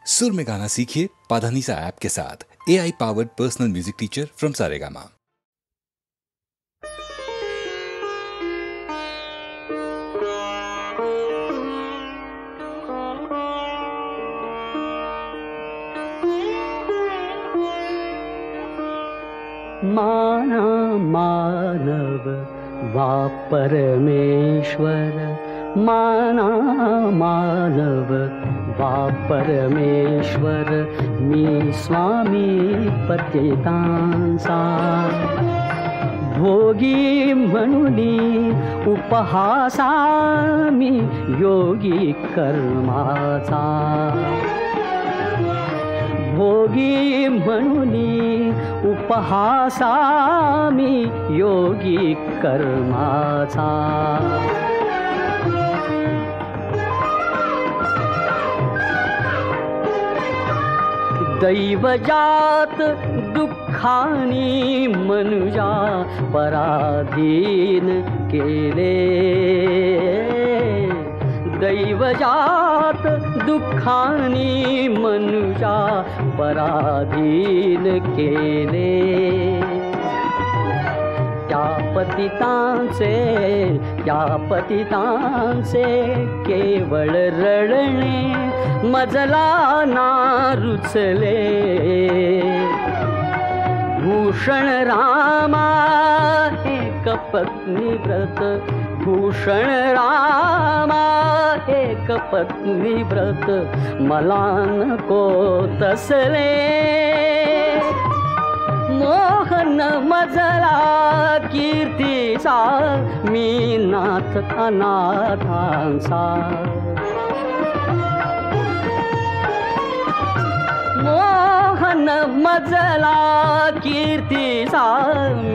सुर में गाना सीखिए पाधानीसा ऐप के साथ। AI powered personal music teacher from Saregama. माना मानव वा परमेश्वर, माना मानव वा परमेश्वर, मी स्वामी पतितांचा भोगी म्हणुनी उपहासा, मी योगी कर्माचा भोगी म्हणुनी उपहासा, मी योगी कर्माचा दैवजात दुःखानी मनुजा पराधीन केले, दैवजात दुःखानी मनुजा पराधीन केले, त्या पतितांचे केवळ रडणे मजला ना रुचले, भूषण रामा एक पत्नी व्रत, भूषण रामा एक पत्नी व्रत, मला नको तसले, मोहन मजला कीर्तीचा, मी नाथ अनाथांचा, मोहन मजला कीर्तीचा,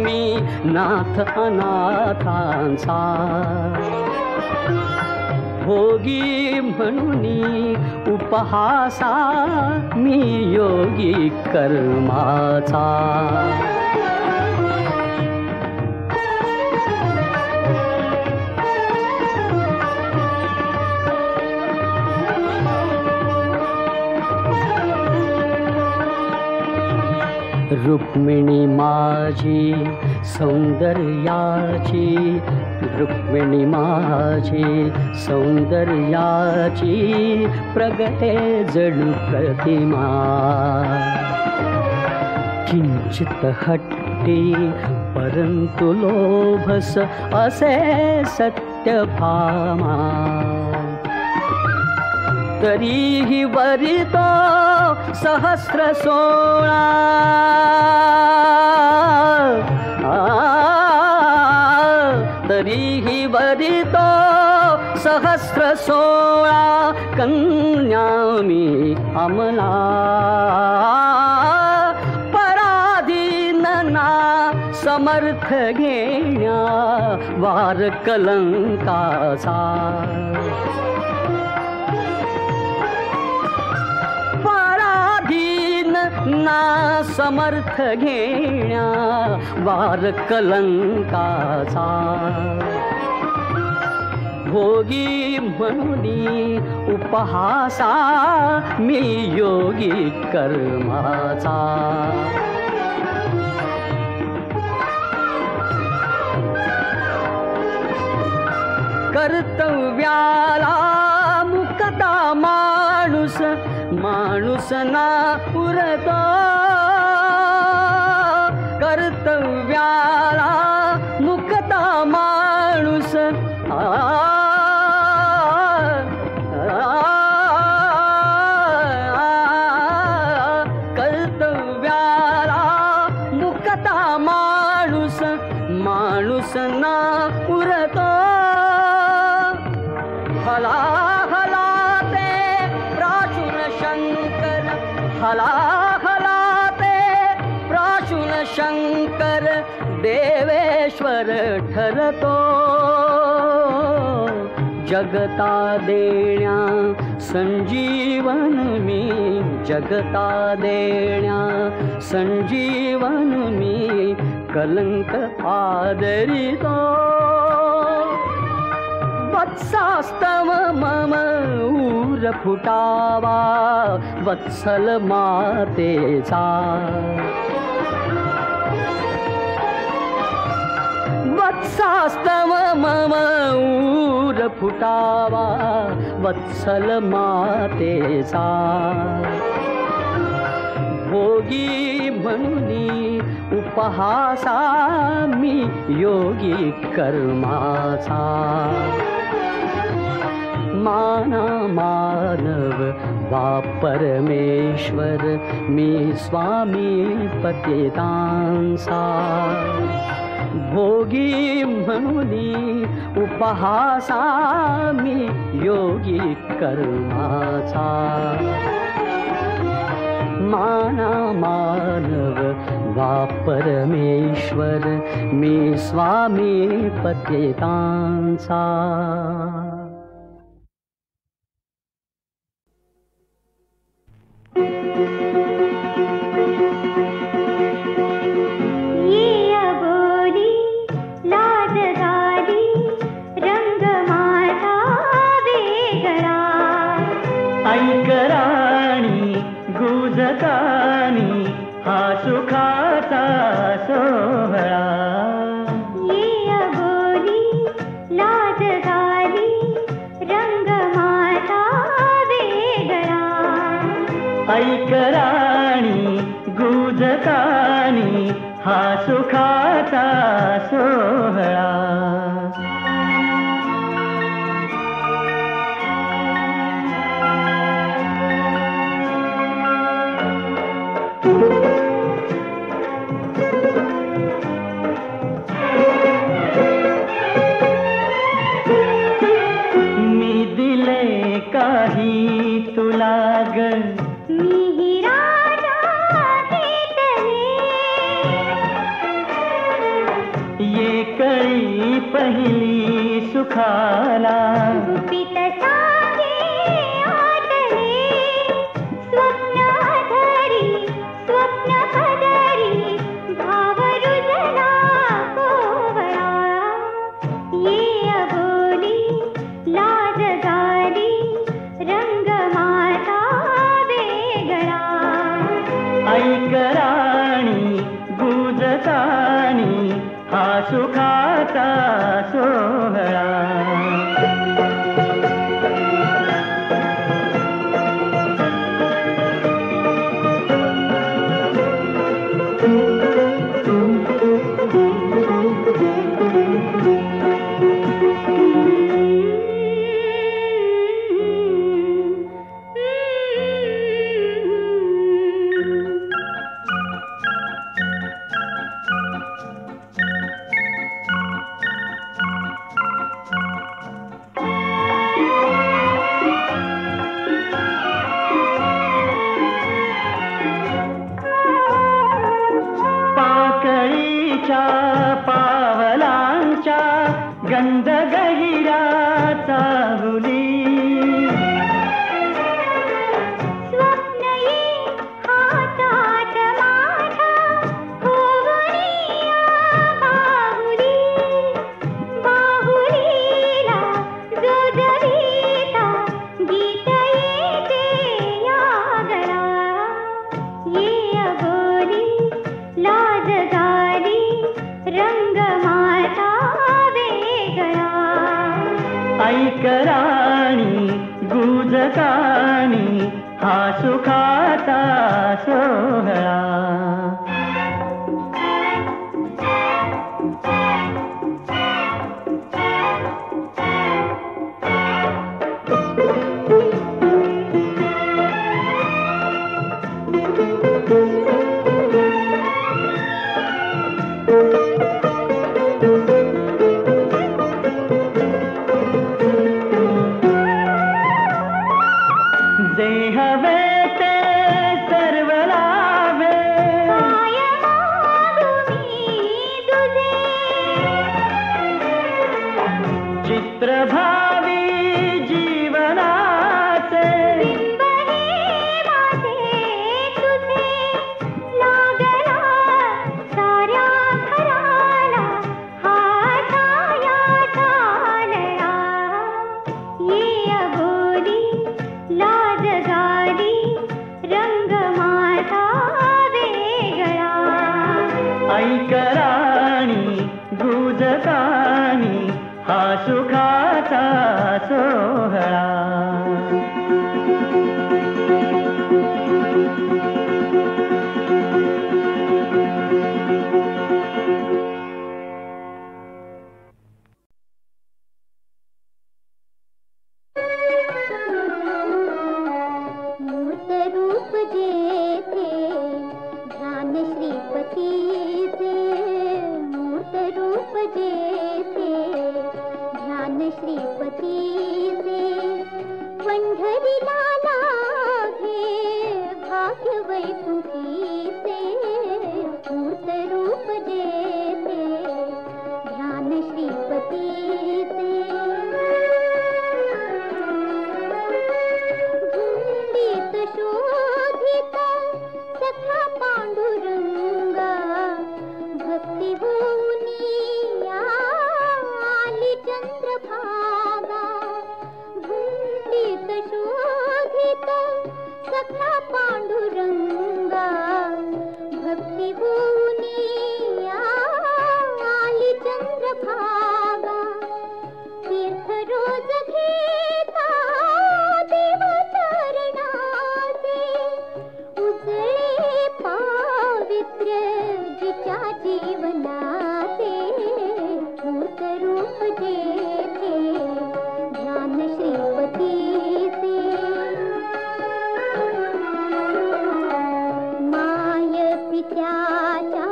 मी नाथ अनाथांचा भोगी म्हणुनी उपहासा, मी योगी कर्माचा रुक्मिणी माझी सौंदर्याची, रुक्मिणी माझी सौंदर्याची, प्रगटे जणू प्रतिमा, किंचित हट्टी परंतु लोभस असे सत्यभामा, तरीही वरितो सहस्र सोळा, तरीही वरितो सहस्र सोळा, कन्या मी अमला, पराधीन ना समर्थ घेण्या वार कलंकाचा, ना समर्थ घेण्या वार कलंकाचा, भोगी म्हणुनी उपहासा, मी योगी कर्माचा कर्तव्याला मुकता माणूस, माणूस ना पुरतो, कर्तव्याला मुकता माणूस, कर्तव्याला मुकता माणूस, माणूस ना पुरतो, हला हला ते प्राचुन शंकर, हला हला ते प्राचुन शंकर, देवेश्वर ठरतो, जगता देण्या संजीवन मी, जगता देण्या संजीवन मी, कलंक आदरितो, वत्सास्तव मम ऊर फुटावा वत्सल मातेचा. वत्सास्तव मम ऊर फुटावा वत्सल मातेचा. भोगी म्हणून उपहासा मी योगी कर्माचा. माना मानव वा परमेश्वर मी स्वामी पतितांचा. भोगी म्हणून उपहासा मी योगी कर्माचा. माना मानव वा परमेश्वर मी स्वामी पतितांचा. हा सुखाचा सोहळा. ये अबोली लाज झाली रंग माझा वेगळा. ऐक राणी गुजकानी हा सुखाचा सोहळा. काही तुला ग मी राजा घेतले. ये कळी पहिली सुखाला. गुपित सांगे आटले स्वप्न धरी स्वप्न पदरी भाव रुजला कोवळा. ये अबोली लाज झाली रंग माझा वेगळा. ऐक राणी गुजकानी हा सुखाचा सोहळा. पावलांच्या गंध गहिराचा हुली. स्वप्न ये हातात माझ्या होवनिया बाहुली. बाहुलीला जोजवीता गीत येते या गळा. ये अबोली लाज झाली रंग माझा वेगळा. ऐक राणी गुजकानी हा सुखाचा सोहळा. जे हवे ते सर्व लाभे. भाग्य वैकुंठी से मूर्त रूप जेते ध्यान श्रीपती से झुंडीत शोधित सखा पांडुरंगा भक्ती होऊनी आली चंद्रभागा झुंडीत शोधित सखा पांडुरंगा भक्ती होऊनी आली चंद्रभागा तीर्थ रोज घेता देव चरणाचे उजळे पावित्र्य जिच्या जीवनाचे मूर्त रूप जेथे ध्यान श्रीपतीचे माय पित्याच्या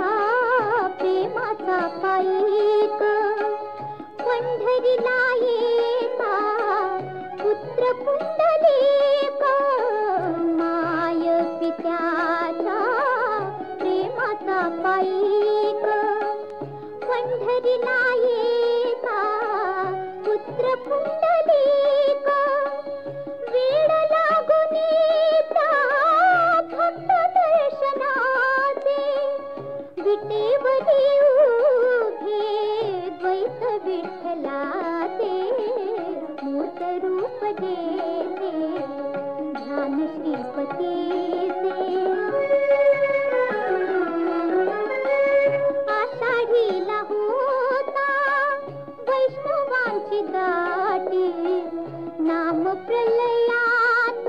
प्रेमाचा पाईक पंढरीला येता पुत्र पुंडलिक माय पित्याच्या प्रेमाचा पाईक पंढरीला येता पुत्र पुंडलिक वेड लागुनीचा भक्त दर्शनाचे विटेवरी उभे द्वैत विठ्ठलाचे मूर्त रूप जेते ध्यान श्रीपतीचे आषाढीला होता वैष्णवांची दाटी नाम प्रलयात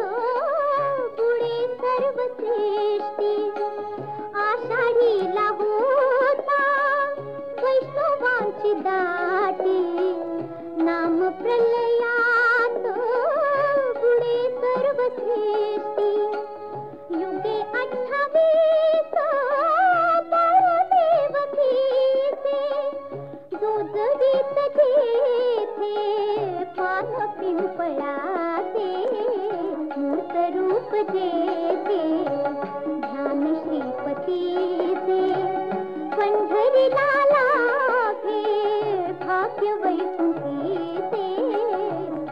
पुढे सर्व सृष्टी आषाढीला होता वैष्णवांची दाटी नाम प्रलयात पुढे सर्व सृष्टी युगे 28 देवकीचे जो जगीत जेथे पान पिंपळाचे मूर्त रूप जेथे ध्यान श्रीपतीचे पंढरीला लाभे भाग्य वैकुंठीचे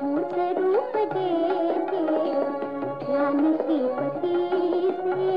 मूर्त रूप जेथे ध्यान श्रीपतीचे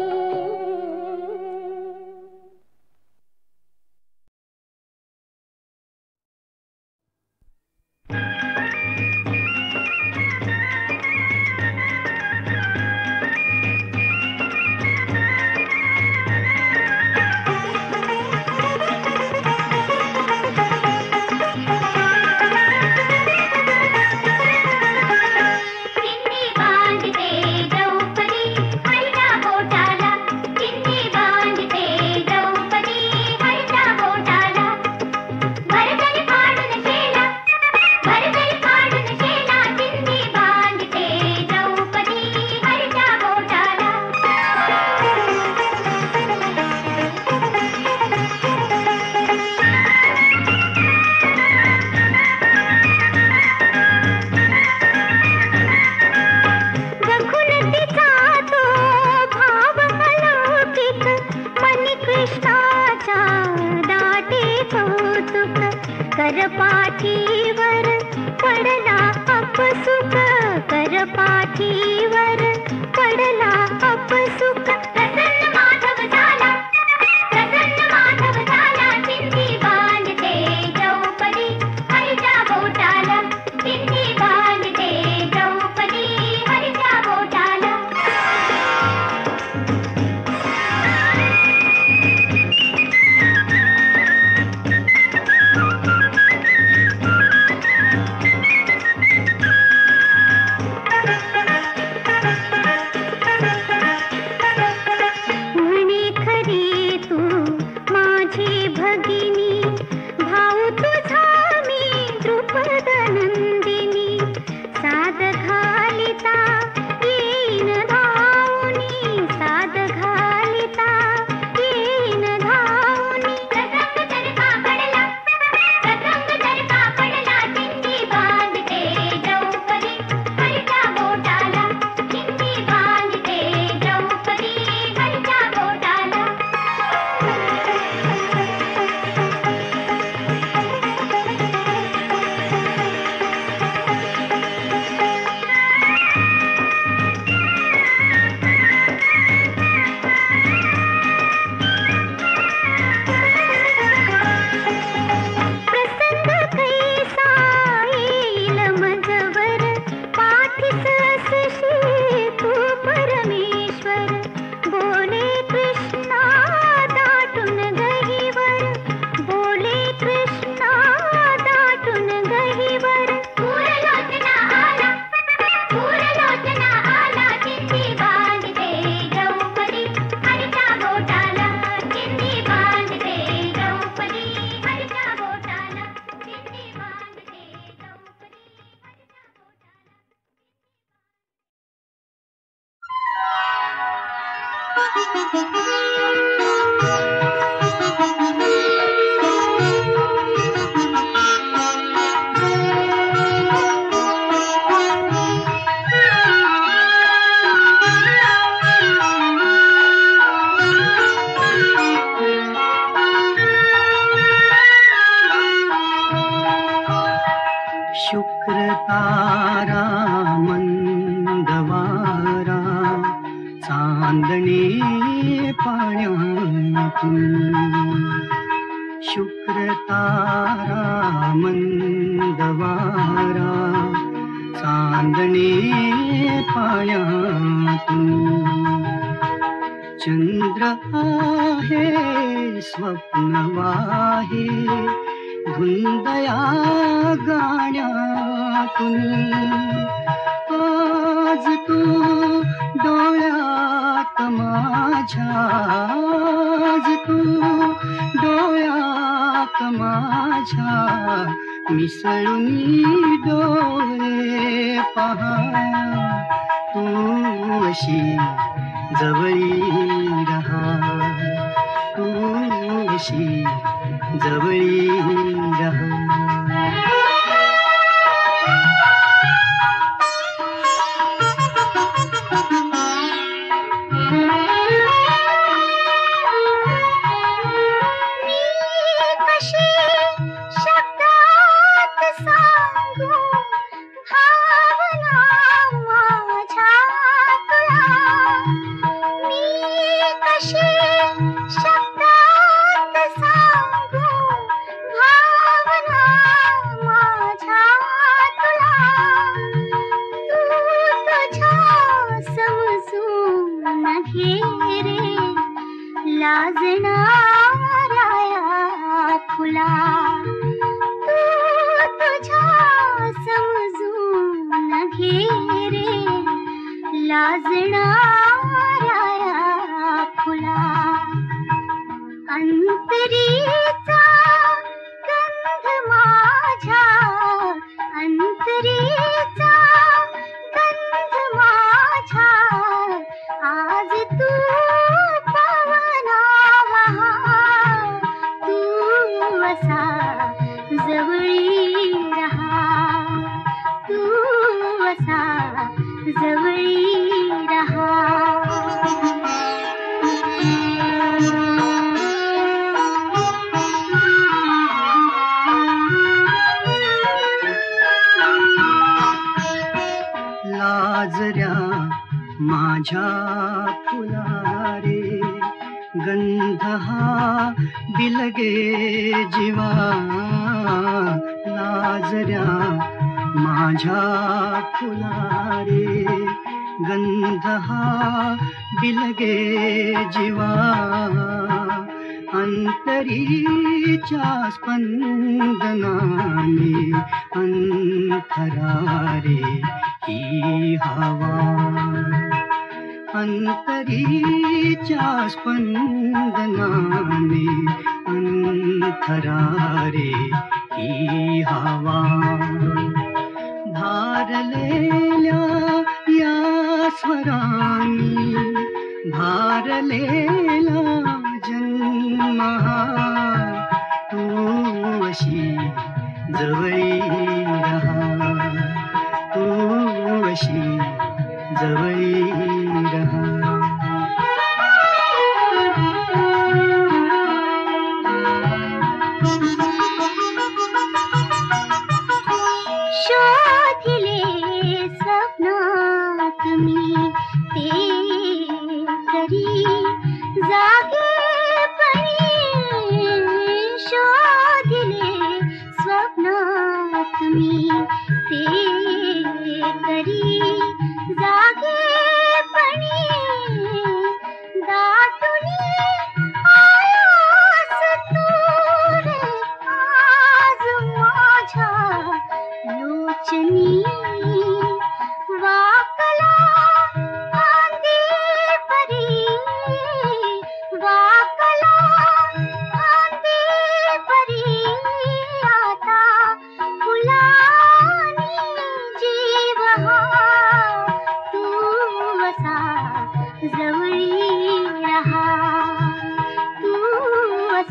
करपाठीवर पडला अपसुख करपाठीवर पडला अपसुख प्रसन्न माधव झाला चिंधी बांधते द्रौपदी हरीच्या बोटाला चिंधी बांधते द्रौपदी हरीच्या बोटाला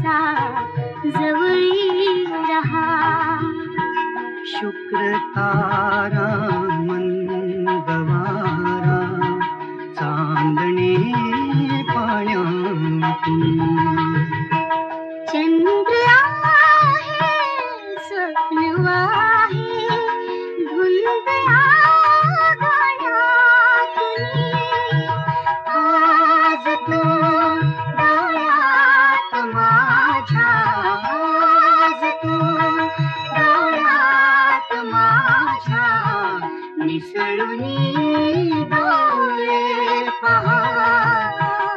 असा जवळी रहा. शुक्र तारा मंगवारा चांदणे पाण्यातून. चंद्र आहे स्वप्न आहे धुंद गाण्यातून. आज तू डोळ्यात माझ्या, आज तू डोळ्यात माझ्या मिसळून डोळे पहा.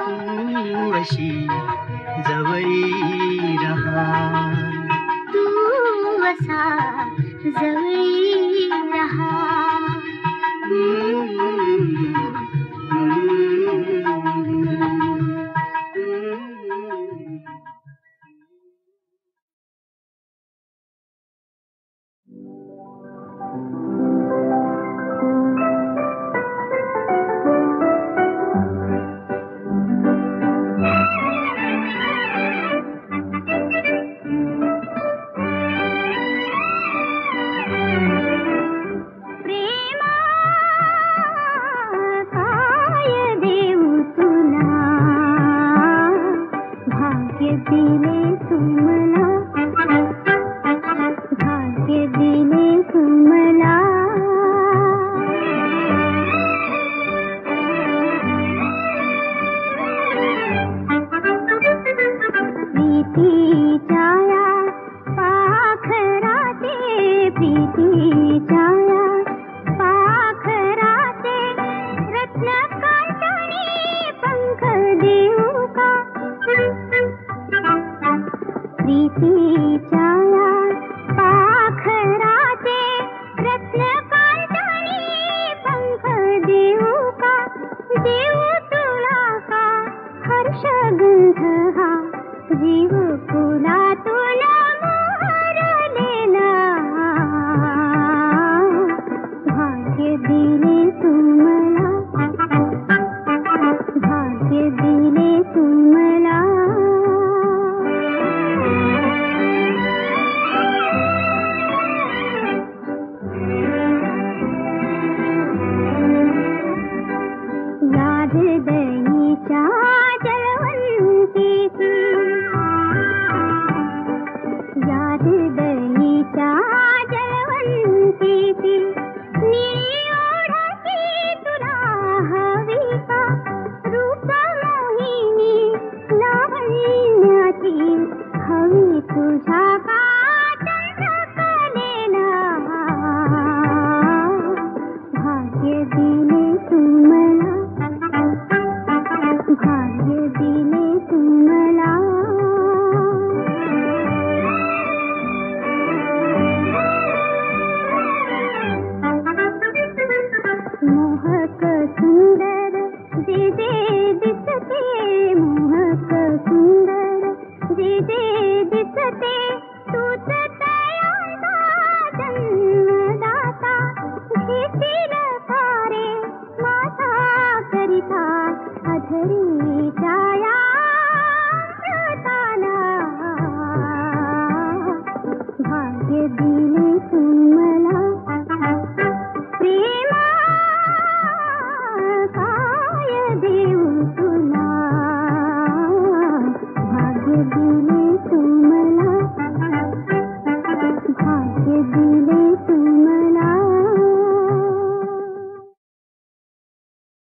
तू अशी जवळी रहा. तू असा जवळी रहा. छाया